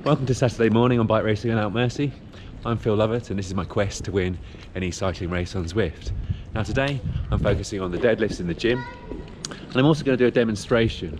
Welcome to Saturday morning on bike racing on Out Mercy. I'm Phil Lovett and this is my quest to win any cycling race on Zwift. Now today I'm focusing on the deadlifts in the gym, and I'm also going to do a demonstration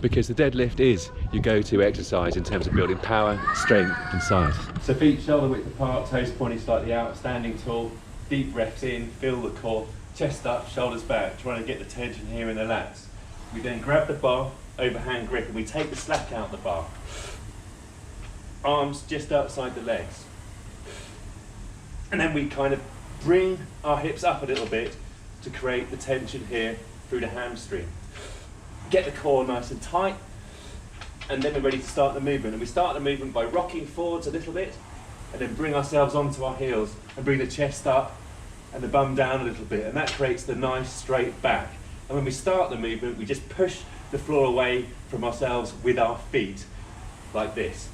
because the deadlift is your go-to exercise in terms of building power, strength and size. So feet shoulder width apart, toes pointing slightly out, standing tall, deep breaths in, feel the core, chest up, shoulders back, trying to get the tension here in the lats. We then grab the bar, overhand grip, and we take the slack out the bar. Arms just outside the legs. And then we kind of bring our hips up a little bit to create the tension here through the hamstring. Get the core nice and tight, and then we're ready to start the movement. And we start the movement by rocking forwards a little bit, and then bring ourselves onto our heels and bring the chest up and the bum down a little bit, and that creates the nice straight back. And when we start the movement, we just push the floor away from ourselves with our feet, like this.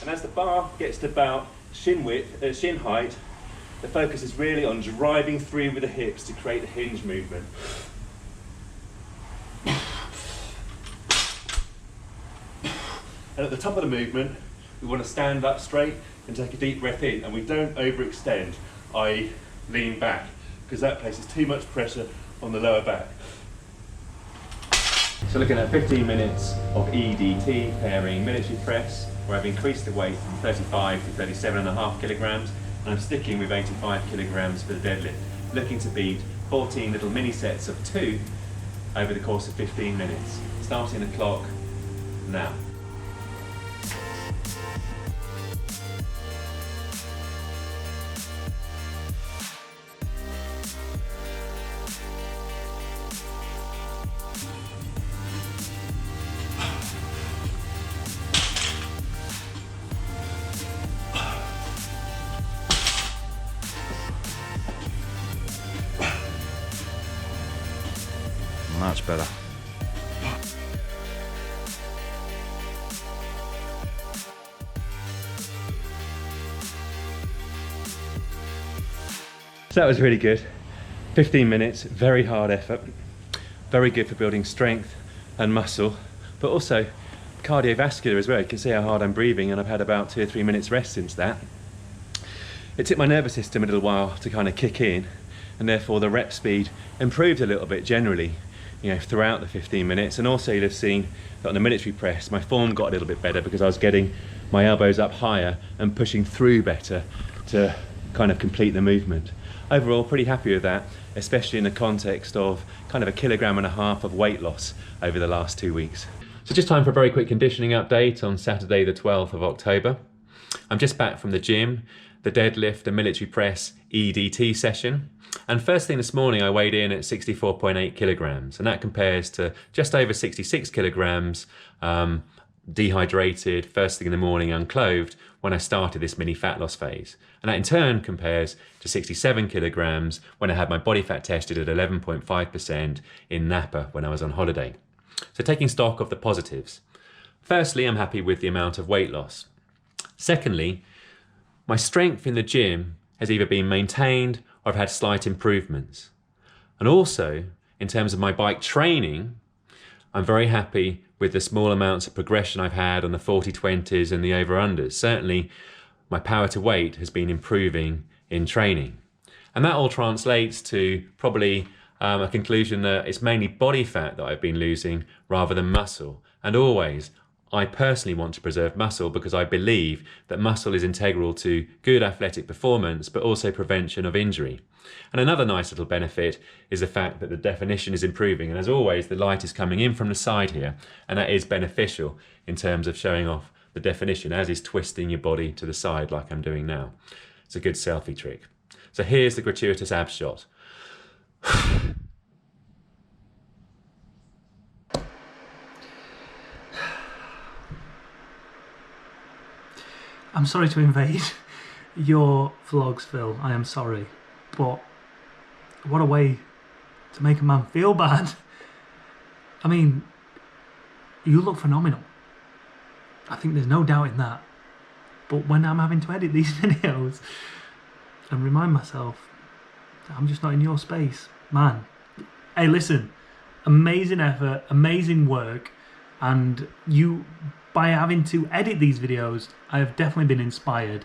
And as the bar gets to about shin height, the focus is really on driving through with the hips to create the hinge movement. And at the top of the movement, we want to stand up straight and take a deep breath in, and we don't overextend, i.e. lean back, because that places too much pressure on the lower back. So looking at 15 minutes of EDT pairing military press, where I've increased the weight from 35 to 37.5 kilograms, and I'm sticking with 85 kilograms for the deadlift, looking to beat 14 little mini sets of 2 over the course of 15 minutes. Starting the clock now. Much better. So that was really good. 15 minutes, very hard effort. Very good for building strength and muscle, but also cardiovascular as well. You can see how hard I'm breathing, and I've had about 2 or 3 minutes rest since that. It took my nervous system a little while to kind of kick in, and therefore the rep speed improved a little bit generally, throughout the 15 minutes. And also you'll have seen that on the military press, my form got a little bit better because I was getting my elbows up higher and pushing through better to kind of complete the movement. Overall, pretty happy with that, especially in the context of kind of 1.5 kilograms of weight loss over the last 2 weeks. So just time for a very quick conditioning update on Saturday the 12th of October. I'm just back from the gym, the deadlift and military press EDT session. And first thing this morning I weighed in at 64.8 kilograms, and that compares to just over 66 kilograms dehydrated first thing in the morning unclothed when I started this mini fat loss phase. And that in turn compares to 67 kilograms when I had my body fat tested at 11.5% in Napa when I was on holiday. So taking stock of the positives. Firstly, I'm happy with the amount of weight loss. Secondly, my strength in the gym has either been maintained or I've had slight improvements. And also, in terms of my bike training, I'm very happy with the small amounts of progression I've had on the 40/20s and the over-unders. Certainly, my power to weight has been improving in training. And that all translates to probably a conclusion that it's mainly body fat that I've been losing rather than muscle. And always, I personally want to preserve muscle because I believe that muscle is integral to good athletic performance, but also prevention of injury. And another nice little benefit is the fact that the definition is improving. And as always, the light is coming in from the side here, and that is beneficial in terms of showing off the definition, as is twisting your body to the side like I'm doing now. It's a good selfie trick. So here's the gratuitous ab shot. I'm sorry to invade your vlogs, Phil. I am sorry. But what a way to make a man feel bad. I mean, you look phenomenal. I think there's no doubt in that. But when I'm having to edit these videos and remind myself that I'm just not in your space, man, Hey, listen, amazing effort, amazing work, and you, by having to edit these videos, I have definitely been inspired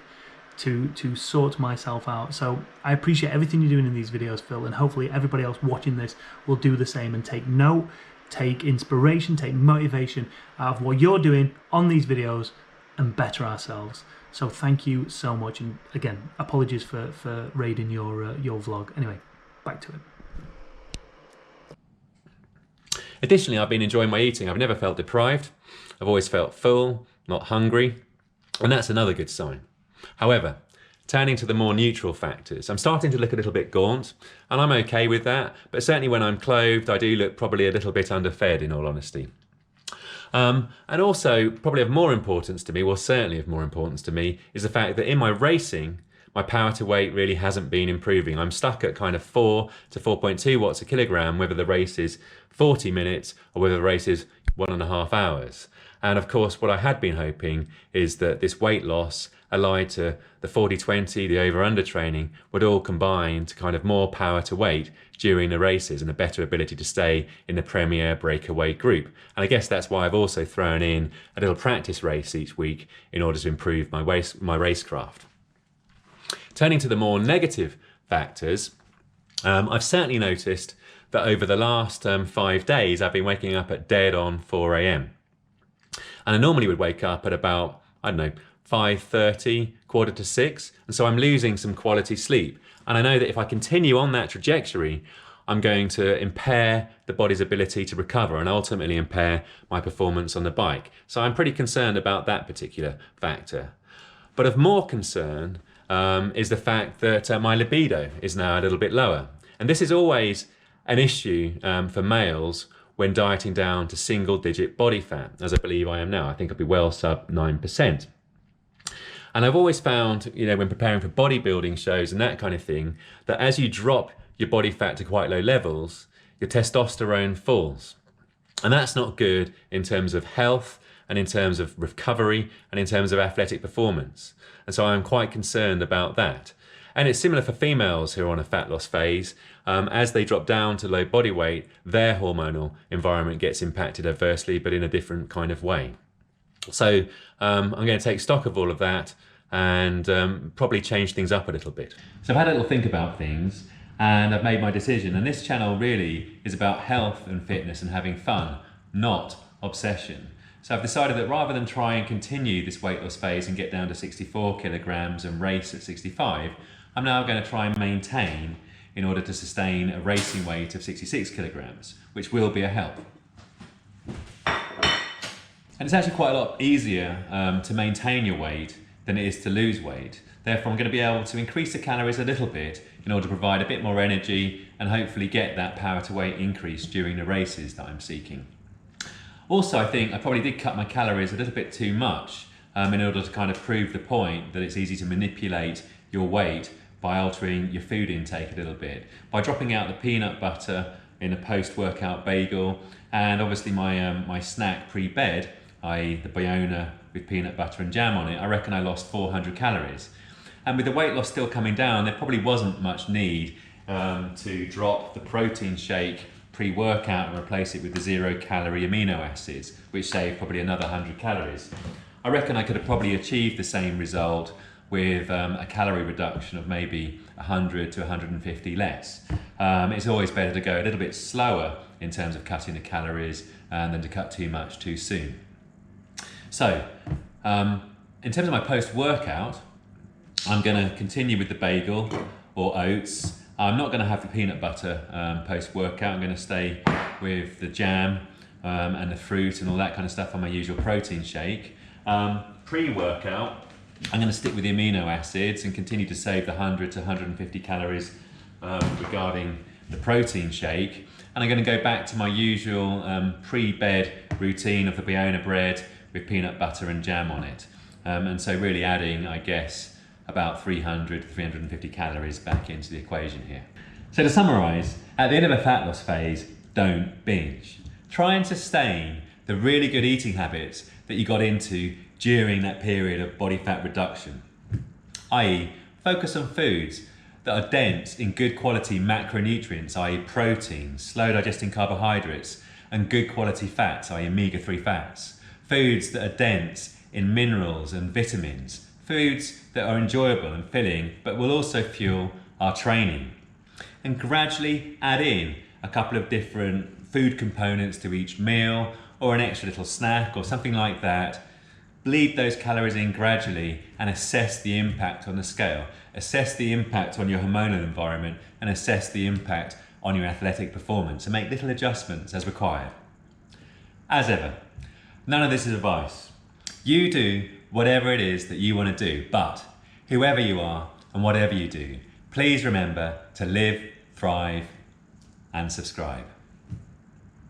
to sort myself out. So I appreciate everything you're doing in these videos, Phil, and hopefully everybody else watching this will do the same and take note, take inspiration, take motivation out of what you're doing on these videos and better ourselves. So thank you so much, and again, apologies for raiding your vlog. Anyway, back to it. Additionally, I've been enjoying my eating. I've never felt deprived. I've always felt full, not hungry, and that's another good sign. However, turning to the more neutral factors, I'm starting to look a little bit gaunt, and I'm okay with that, but certainly when I'm clothed, I do look probably a little bit underfed, in all honesty. And also, probably of more importance to me, well, certainly of more importance to me, is the fact that in my racing, my power to weight really hasn't been improving. I'm stuck at kind of 4 to 4.2 watts a kilogram, whether the race is 40 minutes or whether the race is 1.5 hours. And of course, what I had been hoping is that this weight loss, allied to the 40-20, the over-under training, would all combine to kind of more power to weight during the races and a better ability to stay in the premier breakaway group. And I guess that's why I've also thrown in a little practice race each week in order to improve my racecraft. Turning to the more negative factors, I've certainly noticed that over the last 5 days, I've been waking up at dead on 4 a.m. And I normally would wake up at about, I don't know, 5:30, 5:45, and so I'm losing some quality sleep. And I know that if I continue on that trajectory, I'm going to impair the body's ability to recover and ultimately impair my performance on the bike. So I'm pretty concerned about that particular factor. But of more concern is the fact that my libido is now a little bit lower. And this is always an issue for males when dieting down to single-digit body fat, as I believe I am now. I think I'll be well sub 9%. And I've always found, you know, when preparing for bodybuilding shows and that kind of thing, that as you drop your body fat to quite low levels, your testosterone falls. And that's not good in terms of health and in terms of recovery and in terms of athletic performance. And so I'm quite concerned about that. And it's similar for females who are on a fat loss phase. As they drop down to low body weight, their hormonal environment gets impacted adversely, but in a different kind of way. So I'm going to take stock of all of that and probably change things up a little bit. So I've had a little think about things and I've made my decision. And this channel really is about health and fitness and having fun, not obsession. So I've decided that rather than try and continue this weight loss phase and get down to 64 kilograms and race at 65, I'm now going to try and maintain in order to sustain a racing weight of 66 kilograms, which will be a help. And it's actually quite a lot easier to maintain your weight than it is to lose weight. Therefore, I'm going to be able to increase the calories a little bit in order to provide a bit more energy and hopefully get that power to weight increase during the races that I'm seeking. Also, I think I probably did cut my calories a little bit too much in order to kind of prove the point that it's easy to manipulate your weight by altering your food intake a little bit. By dropping out the peanut butter in a post-workout bagel and obviously my snack pre-bed, i.e. the Bayona with peanut butter and jam on it, I reckon I lost 400 calories. And with the weight loss still coming down, there probably wasn't much need to drop the protein shake pre-workout and replace it with the 0-calorie amino acids, which save probably another 100 calories. I reckon I could have probably achieved the same result with a calorie reduction of maybe 100 to 150 less. It's always better to go a little bit slower in terms of cutting the calories than to cut too much too soon. So, in terms of my post-workout, I'm going to continue with the bagel or oats. I'm not going to have the peanut butter post-workout. I'm going to stay with the jam and the fruit and all that kind of stuff on my usual protein shake. Pre-workout, I'm going to stick with the amino acids and continue to save the 100 to 150 calories regarding the protein shake. And I'm going to go back to my usual pre-bed routine of the Bayona bread with peanut butter and jam on it. And so really adding, I guess, about 300 to 350 calories back into the equation here. So to summarize, at the end of a fat loss phase, don't binge. Try and sustain the really good eating habits that you got into during that period of body fat reduction. i.e. focus on foods that are dense in good quality macronutrients, i.e. proteins, slow digesting carbohydrates, and good quality fats, i.e. omega-3 fats. Foods that are dense in minerals and vitamins. Foods that are enjoyable and filling, but will also fuel our training. And gradually add in a couple of different food components to each meal, or an extra little snack or something like that. Bleed those calories in gradually and assess the impact on the scale. Assess the impact on your hormonal environment and assess the impact on your athletic performance, and make little adjustments as required. As ever, none of this is advice. You do whatever it is that you want to do, but whoever you are and whatever you do, please remember to live, thrive, and subscribe.